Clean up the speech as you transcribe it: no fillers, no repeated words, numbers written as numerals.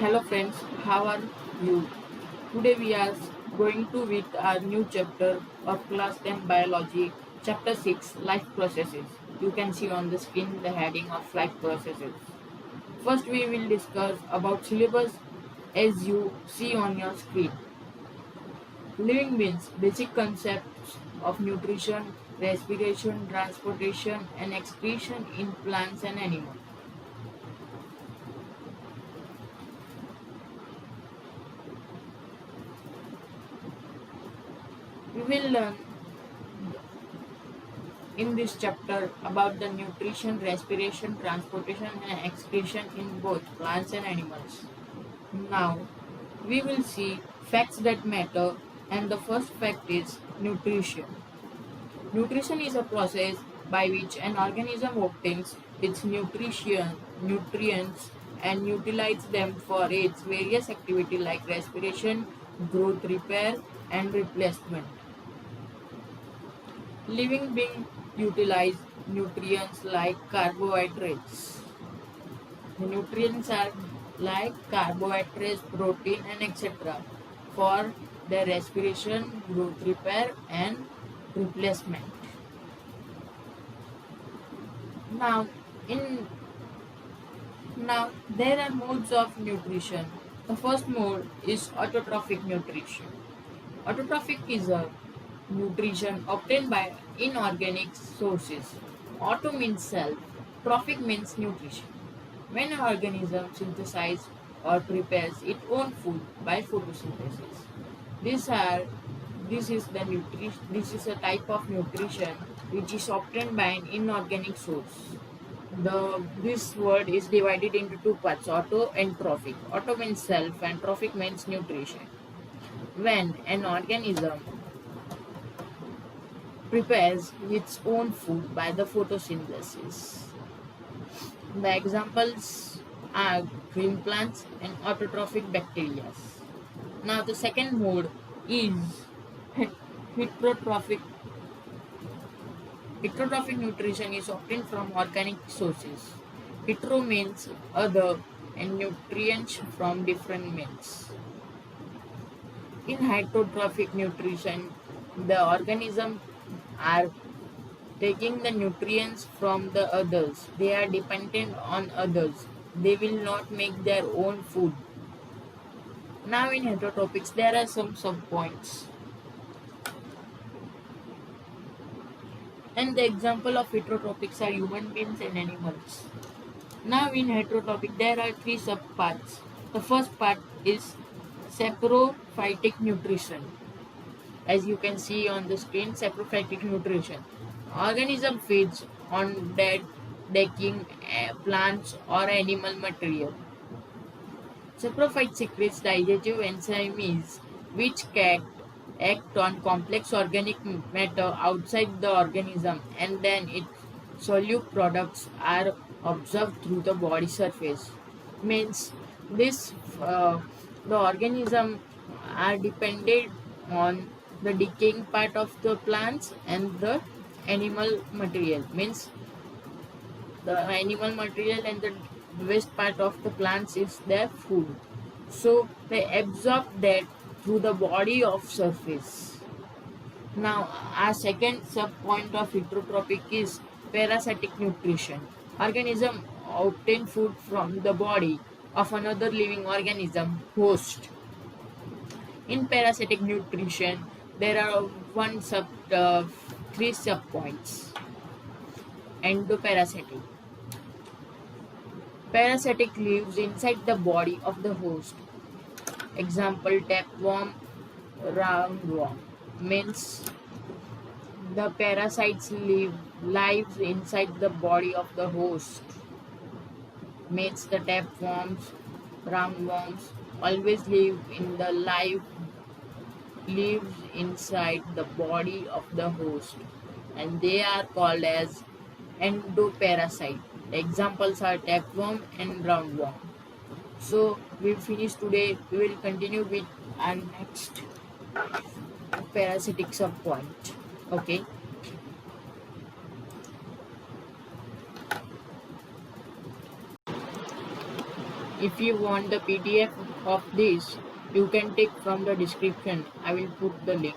Hello friends, how are you? Today we are going to with our new chapter of class 10 biology, chapter 6 life processes. You can see on the screen the heading of life processes. First we will discuss about syllabus as you see on your screen. Living beings, basic concepts of nutrition, respiration, transportation and excretion in plants and animals. We will learn in this chapter about the nutrition, respiration, transportation, and excretion in both plants and animals. Now, we will see facts that matter, and the first fact is nutrition. Nutrition is a process by which an organism obtains its nutrients and utilizes them for its various activities like respiration, growth, repair, and replacement. Living beings utilize nutrients like carbohydrates. The nutrients are like carbohydrates, protein, and etc. for their respiration, growth, repair, and replacement. Now, in now there are modes of nutrition. The first mode is autotrophic nutrition. Autotrophic is a nutrition obtained by inorganic sources. Auto means self, trophic means nutrition. When an organism synthesizes or prepares its own food by photosynthesis, these are this is a type of nutrition which is obtained by an inorganic source. This word is divided into two parts, auto and trophic. Auto means self and trophic means nutrition. When an organism prepares its own food by the photosynthesis. The examples are green plants and autotrophic bacteria. Now the second mode is heterotrophic. Heterotrophic nutrition is obtained from organic sources. Hetero means other and nutrients from different means. In heterotrophic nutrition, the organism are taking the nutrients from the others. They are dependent on others. They will not make their own food. Now in heterotropics, there are some subpoints. And the example of heterotropics are human beings and animals. Now in heterotropic, there are three subparts. The first part is saprophytic nutrition. As you can see on the screen, saprophytic nutrition. Organism feeds on dead, decaying plants or animal material. Saprophyte secretes digestive enzymes which act on complex organic matter outside the organism, and then its solute products are absorbed through the body surface. Means this the organism are dependent on the decaying part of the plants and the animal material. Means the animal material and the waste part of the plants is their food. So they absorb that through the body of surface. Now our second sub point of heterotrophic is parasitic nutrition. Organism obtain food from the body of another living organism host. In parasitic nutrition, there are three sub points. Endoparasitic. Parasitic lives inside the body of the host. Example, tapeworm, roundworm. Means the parasites lives inside the body of the host. Means the tapeworms, roundworms always lives inside the body of the host, and they are called as endoparasite. The examples are tapeworm and roundworm. So we finish today. We will continue with our next parasitic subpoint. Okay. If you want the PDF of this, you can take from the description. I will put the link.